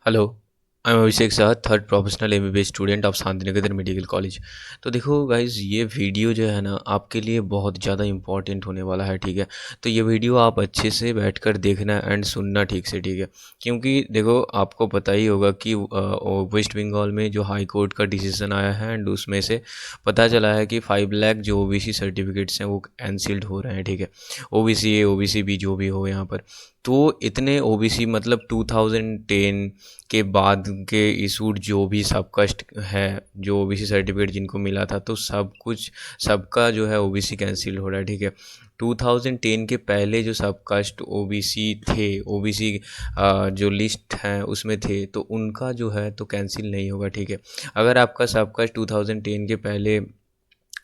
Hello, I am Abhishek Shah, third professional MBBS student of Shantiniketan medical college. तो देखो guys, ये video जो है ना आपके लिए बहुत ज़्यादा इम्पोर्टेंट होने वाला है, ठीक है। तो ये वीडियो आप अच्छे से बैठकर देखना एंड सुनना ठीक से, ठीक है। क्योंकि देखो, आपको पता ही होगा कि वेस्ट बंगाल में जो हाई कोर्ट का डिसीजन आया है एंड उसमें से पता चला है कि 5 लाख जो ओबीसी सर्टिफिकेट्स हैं वो कैंसिल्ड हो रहे हैं, ठीक है। ओबीसी ए, ओबीसी बी जो भी हो यहाँ पर। तो इतने ओबीसी मतलब 2010 के बाद के इशूड जो भी सब कास्ट है, जो ओबीसी सर्टिफिकेट जिनको मिला था, तो सब कुछ सबका जो है ओबीसी कैंसिल हो रहा है, ठीक है। 2010 के पहले जो सब कास्ट ओबीसी थे, ओबीसी जो लिस्ट है उसमें थे, तो उनका जो है तो कैंसिल नहीं होगा, ठीक है। अगर आपका सब कास्ट 2010 के पहले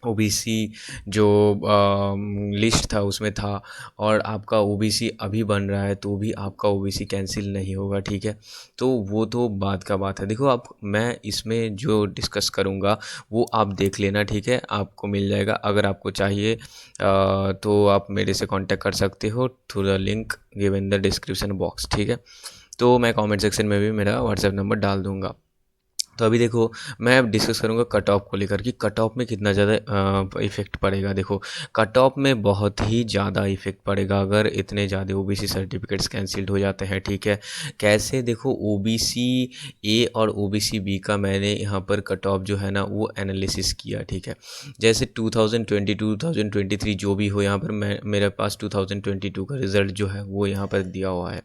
ओबीसी जो लिस्ट था उसमें था और आपका ओबीसी अभी बन रहा है, तो भी आपका ओबीसी कैंसिल नहीं होगा, ठीक है। तो वो तो बात का बात है। देखो, आप मैं इसमें जो डिस्कस करूँगा वो आप देख लेना, ठीक है। आपको मिल जाएगा, अगर आपको चाहिए तो आप मेरे से कांटेक्ट कर सकते हो through the link given in the description box, ठीक है। तो मैं कमेंट सेक्शन में भी मेरा व्हाट्सएप नंबर डाल दूँगा। तो अभी देखो, मैं अब डिस्कस करूँगा कट ऑफ को लेकर कि कट ऑफ में कितना ज़्यादा इफ़ेक्ट पड़ेगा। देखो, कट ऑफ में बहुत ही ज़्यादा इफ़ेक्ट पड़ेगा अगर इतने ज़्यादा ओबीसी सर्टिफिकेट्स कैंसिल्ड हो जाते हैं, ठीक है। कैसे? देखो, ओबीसी ए और ओबीसी बी का मैंने यहाँ पर कट ऑफ जो है ना वो एनालिसिस किया, ठीक है। जैसे 2022 2023 जो भी हो, यहाँ पर मैं मेरे पास 2022 का रिज़ल्ट जो है वो यहाँ पर दिया हुआ है।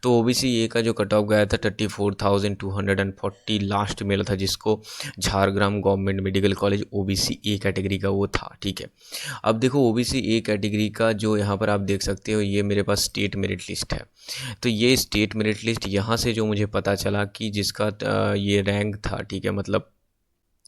तो ओबीसी ए का जो कट ऑफ गया था 34,240 लास्ट मिला था, जिसको Jhargram government medical college OBC A category का वो था, ठीक है। अब देखो, ओबीसी ए कैटेगरी का जो यहाँ पर आप देख सकते हो, ये मेरे पास स्टेट मेरिट लिस्ट है। तो ये स्टेट मेरिट लिस्ट यहाँ से जो मुझे पता चला कि जिसका ये रैंक था, ठीक है, मतलब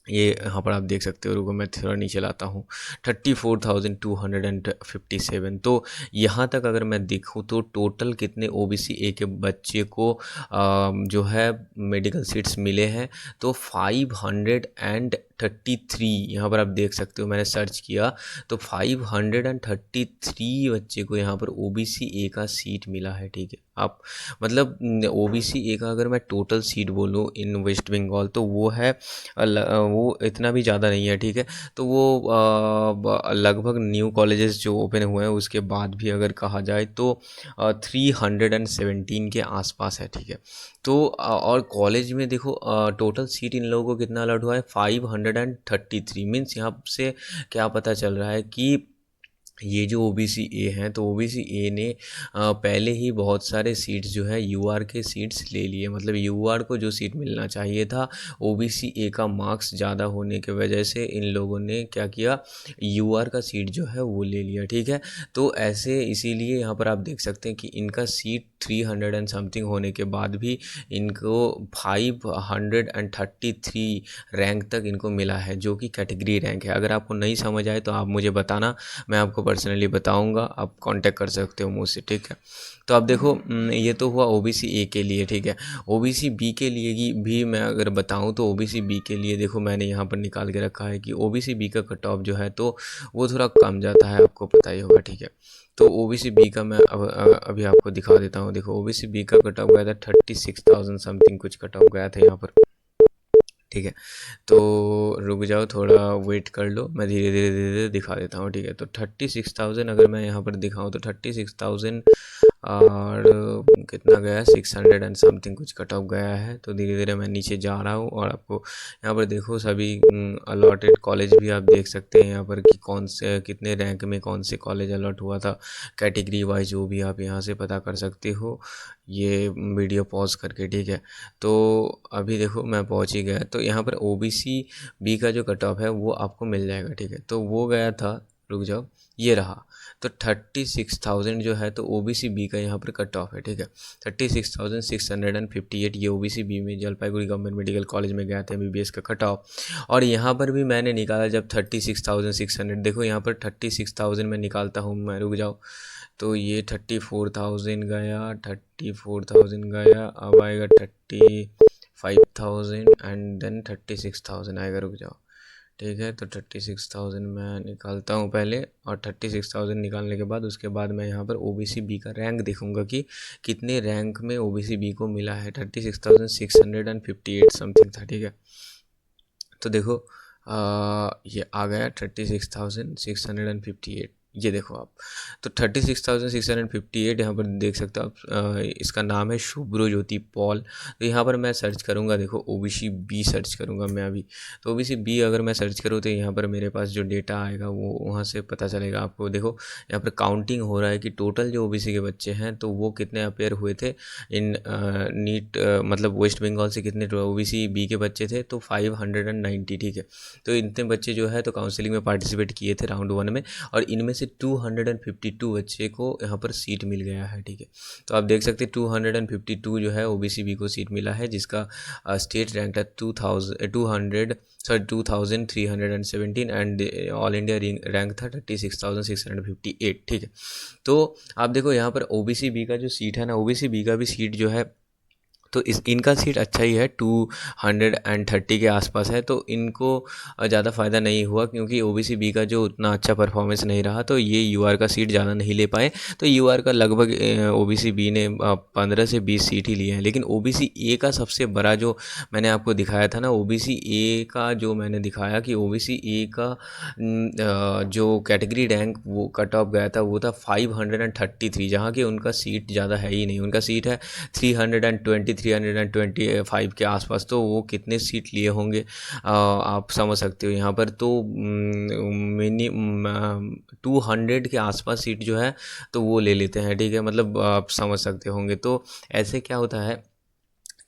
ये यहाँ पर आप देख सकते हो। रुको, मैं थोड़ा नीचे लाता हूँ। 34,257। तो यहाँ तक अगर मैं देखूँ तो टोटल कितने ओबीसी ए के बच्चे को जो है मेडिकल सीट्स मिले हैं, तो 533। यहाँ पर आप देख सकते हो, मैंने सर्च किया तो 533 बच्चे को यहाँ पर ओबीसी ए का सीट मिला है, ठीक है। आप मतलब ओबीसी ए का अगर मैं टोटल सीट बोलूँ इन वेस्ट बंगाल, तो वो है वो इतना भी ज़्यादा नहीं है, ठीक है। तो वो लगभग न्यू कॉलेजेस जो ओपन हुए हैं उसके बाद भी अगर कहा जाए तो 317 के आसपास है, ठीक है। तो और कॉलेज में देखो, टोटल सीट इन लोगों को कितना अलॉट हुआ है, 533। मीन्स यहाँ से क्या पता चल रहा है कि ये जो ओबीसी ए हैं, तो ओबीसी ए ने पहले ही बहुत सारे सीट्स जो है यूआर के सीट्स ले लिए। मतलब यूआर को जो सीट मिलना चाहिए था, ओबीसी ए का मार्क्स ज़्यादा होने की वजह से इन लोगों ने क्या किया, यूआर का सीट जो है वो ले लिया, ठीक है। तो ऐसे इसीलिए यहाँ पर आप देख सकते हैं कि इनका सीट 300 एंड समथिंग होने के बाद भी इनको 533 रैंक तक इनको मिला है, जो कि कैटेगरी रैंक है। अगर आपको नहीं समझ आए तो आप मुझे बताना, मैं आपको पर्सनली बताऊंगा, आप कांटेक्ट कर सकते हो मुझसे, ठीक है। तो अब देखो, ये तो हुआ ओबीसी ए के लिए, ठीक है। ओबीसी बी के लिए भी मैं अगर बताऊं तो ओबीसी बी के लिए देखो, मैंने यहाँ पर निकाल के रखा है कि ओबीसी बी का कट ऑफ जो है तो वो थोड़ा कम जाता है, आपको पता ही होगा, ठीक है। तो ओबीसी बी का मैं अभी आपको दिखा देता हूँ। देखो, ओबीसी बी का कट ऑफ गया था 36,000 समथिंग कुछ कट ऑफ गया था यहाँ पर, ठीक है। तो रुक जाओ, थोड़ा वेट कर लो, मैं धीरे धीरे धीरे धीरे दिखा देता हूँ, ठीक है। तो 36,000 अगर मैं यहाँ पर दिखाऊँ तो 36,000 और कितना गया, 600 एंड समथिंग कुछ कट ऑफ गया है। तो धीरे धीरे मैं नीचे जा रहा हूँ और आपको यहाँ पर देखो सभी अलॉटेड कॉलेज भी आप देख सकते हैं यहाँ पर कि कौन से कितने रैंक में कौन से कॉलेज अलॉट हुआ था, कैटेगरी वाइज वो भी आप यहाँ से पता कर सकते हो, ये वीडियो पॉज करके, ठीक है। तो अभी देखो, मैं पहुँच ही गया। तो यहाँ पर ओबीसी बी का जो कट ऑफ है वो आपको मिल जाएगा, ठीक है। तो वो गया था, रुक जाओ, ये रहा। तो 36,000 जो है तो ओबीसी बी का यहाँ पर कट ऑफ है, ठीक है। 36,658 ये ओबीसी बी में जलपाईगुड़ी गवर्नमेंट मेडिकल कॉलेज में गया था एमबीबीएस का कट ऑफ। और यहाँ पर भी मैंने निकाला जब 36,600, देखो यहाँ पर 36,000 में निकालता हूँ मैं, रुक जाओ। तो ये 34,000 गया, 34,000 गया, अब आएगा 35,000 एंड देन 36,000 आएगा, रुक जाओ। ठीक है। तो 36,000 मैं निकालता हूँ पहले, और 36,000 निकालने के बाद उसके बाद मैं यहाँ पर ओबीसी बी का रैंक देखूँगा कि कितने रैंक में ओबीसी बी को मिला है। 36,658 समथिंग था, ठीक है। तो देखो ये आ गया 36,658, ये देखो आप। तो 36,658 यहाँ पर देख सकते हो आप। इसका नाम है शुभ्रो ज्योति पॉल। तो यहाँ पर मैं सर्च करूँगा, देखो ओबीसी बी सर्च करूँगा मैं अभी। तो ओबीसी बी अगर मैं सर्च करूँ तो यहाँ पर मेरे पास जो डेटा आएगा वो वहाँ से पता चलेगा आपको। देखो यहाँ पर काउंटिंग हो रहा है कि टोटल जो ओबीसी के बच्चे हैं तो वो कितने अपेयर हुए थे इन नीट, मतलब वेस्ट बंगाल से कितने ओबीसी बी के बच्चे थे, तो 590, ठीक है। तो इतने बच्चे जो है तो काउंसलिंग में पार्टिसिपेट किए थे राउंड 1 में, और इनमें से 252 बच्चे को यहाँ पर सीट मिल गया है, ठीक है। तो आप देख सकते हैं 252 जो है ओबीसी बी को सीट मिला है, जिसका स्टेट रैंक था 2317 एंड ऑल इंडिया रैंक था 36,658, ठीक है। तो आप देखो यहाँ पर ओबीसी बी का जो सीट है ना, ओबीसी बी का भी सीट जो है तो इनका सीट अच्छा ही है, 230 के आसपास है। तो इनको ज़्यादा फ़ायदा नहीं हुआ, क्योंकि ओबीसी बी का जो उतना अच्छा परफॉर्मेंस नहीं रहा, तो ये यूआर का सीट ज़्यादा नहीं ले पाए। तो यूआर का लगभग ओबीसी बी ने 15 से 20 सीट ही लिए हैं। लेकिन ओबीसी ए का सबसे बड़ा जो मैंने आपको दिखाया था ना, ओबीसी ए का जो मैंने दिखाया कि ओबीसी ए का जो कैटेगरी रैंक वो कट ऑफ गया था वो था 533, जहाँ की उनका सीट ज़्यादा है ही नहीं। उनका सीट है 325 के आसपास। तो वो कितने सीट लिए होंगे आप समझ सकते हो यहाँ पर। तो मिनी 200 के आसपास सीट जो है तो वो ले लेते हैं, ठीक है। मतलब आप समझ सकते होंगे। तो ऐसे क्या होता है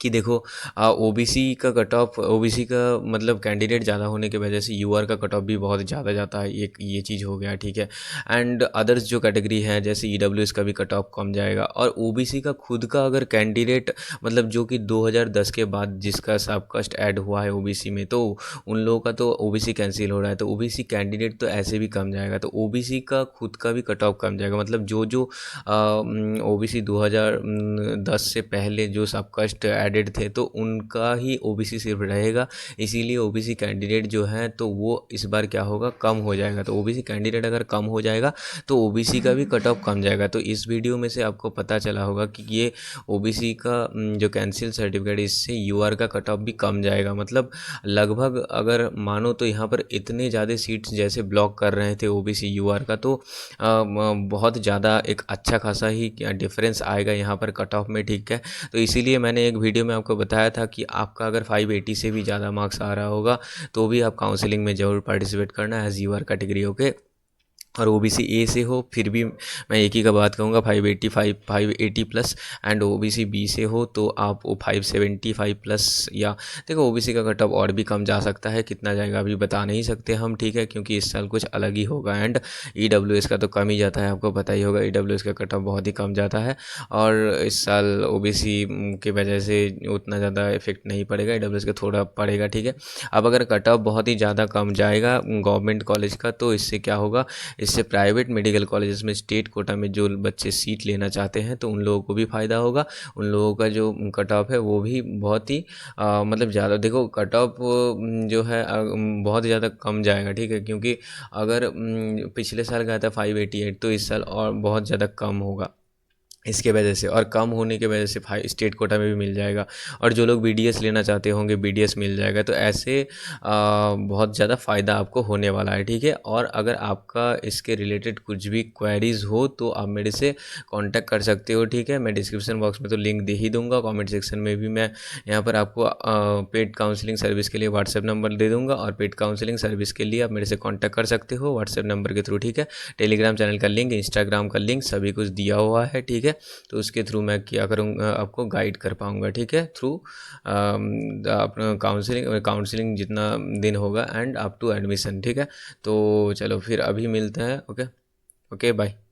कि देखो ओबीसी का कट ऑफ, ओबीसी का मतलब कैंडिडेट ज़्यादा होने की वजह से यूआर का कट ऑफ भी बहुत ज़्यादा जाता है, ये चीज़ हो गया, ठीक है। एंड अदर्स जो कैटेगरी है जैसे ईडब्ल्यूएस का भी कट ऑफ कम जाएगा। और ओबीसी का खुद का अगर कैंडिडेट मतलब जो कि 2010 के बाद जिसका सब कास्ट ऐड हुआ है ओबीसी में, तो उन लोगों का तो ओबीसी कैंसिल हो रहा है, तो ओबीसी कैंडिडेट तो ऐसे भी कम जाएगा। तो ओबीसी का खुद का भी कट ऑफ कम जाएगा। मतलब जो जो ओबीसी 2010 से पहले जो सब कास्ट एडेड थे तो उनका ही ओबीसी सिर्फ रहेगा। इसीलिए ओबीसी कैंडिडेट जो है तो वो इस बार क्या होगा, कम हो जाएगा। तो ओबीसी कैंडिडेट अगर कम हो जाएगा तो ओबीसी का भी कट ऑफ कम जाएगा। तो इस वीडियो में से आपको पता चला होगा कि ये ओबीसी का जो कैंसिल सर्टिफिकेट, इससे यूआर का कट ऑफ भी कम जाएगा। मतलब लगभग अगर मानो तो यहाँ पर इतने ज़्यादा सीट्स जैसे ब्लॉक कर रहे थे ओबीसी यूआर का, तो बहुत ज़्यादा एक अच्छा खासा ही डिफरेंस आएगा यहाँ पर कट ऑफ में, ठीक है। तो इसीलिए मैंने एक वीडियो में आपको बताया था कि आपका अगर 580 से भी ज़्यादा मार्क्स आ रहा होगा तो भी आप काउंसलिंग में ज़रूर पार्टिसिपेट करना एज यूआर कैटेगरी, ओके। और ओबीसी ए से हो फिर भी मैं एक ही का बात कहूँगा, 580 प्लस। एंड ओबीसी बी से हो तो आप वो 575 प्लस, या देखो ओबीसी का कट ऑफ और भी कम जा सकता है, कितना जाएगा अभी बता नहीं सकते हम, ठीक है, क्योंकि इस साल कुछ अलग ही होगा। एंड ईडब्ल्यूएस का तो कम ही जाता है, आपको पता ही होगा ईडब्ल्यूएस का कट ऑफ बहुत ही कम जाता है। और इस साल ओबीसी की वजह से उतना ज़्यादा इफेक्ट नहीं पड़ेगा, ईडब्ल्यूएस का थोड़ा पड़ेगा, ठीक है। अब अगर कट ऑफ बहुत ही ज़्यादा कम जाएगा गवर्नमेंट कॉलेज का, तो इससे क्या होगा, इससे प्राइवेट मेडिकल कॉलेजेस में स्टेट कोटा में जो बच्चे सीट लेना चाहते हैं तो उन लोगों को भी फ़ायदा होगा। उन लोगों का जो कट ऑफ है वो भी बहुत ही मतलब ज़्यादा, देखो कट ऑफ जो है बहुत ज़्यादा कम जाएगा, ठीक है। क्योंकि अगर पिछले साल गया था 588, तो इस साल और बहुत ज़्यादा कम होगा इसके वजह से। और कम होने की वजह से स्टेट कोटा में भी मिल जाएगा, और जो लोग बीडीएस लेना चाहते होंगे बीडीएस मिल जाएगा। तो ऐसे बहुत ज़्यादा फ़ायदा आपको होने वाला है, ठीक है। और अगर आपका इसके रिलेटेड कुछ भी क्वेरीज़ हो तो आप मेरे से कांटेक्ट कर सकते हो, ठीक है। मैं डिस्क्रिप्शन बॉक्स में तो लिंक दे ही दूंगा, कमेंट सेक्शन में भी मैं यहाँ पर आपको पेड काउंसलिंग सर्विस के लिए व्हाट्सएप नंबर दे दूँगा, और पेड काउंसलिंग सर्विस के लिए आप मेरे से कॉन्टैक्ट कर सकते हो व्हाट्सएप नंबर के थ्रू, ठीक है। टेलीग्राम चैनल का लिंक, इंस्टाग्राम का लिंक सभी कुछ दिया हुआ है, ठीक है। तो उसके थ्रू मैं क्या करूँगा, आपको गाइड कर पाऊँगा, ठीक है, थ्रू अपना काउंसलिंग जितना दिन होगा एंड अप टू एडमिशन, ठीक है। तो चलो फिर अभी मिलते हैं, ओके ओके बाय।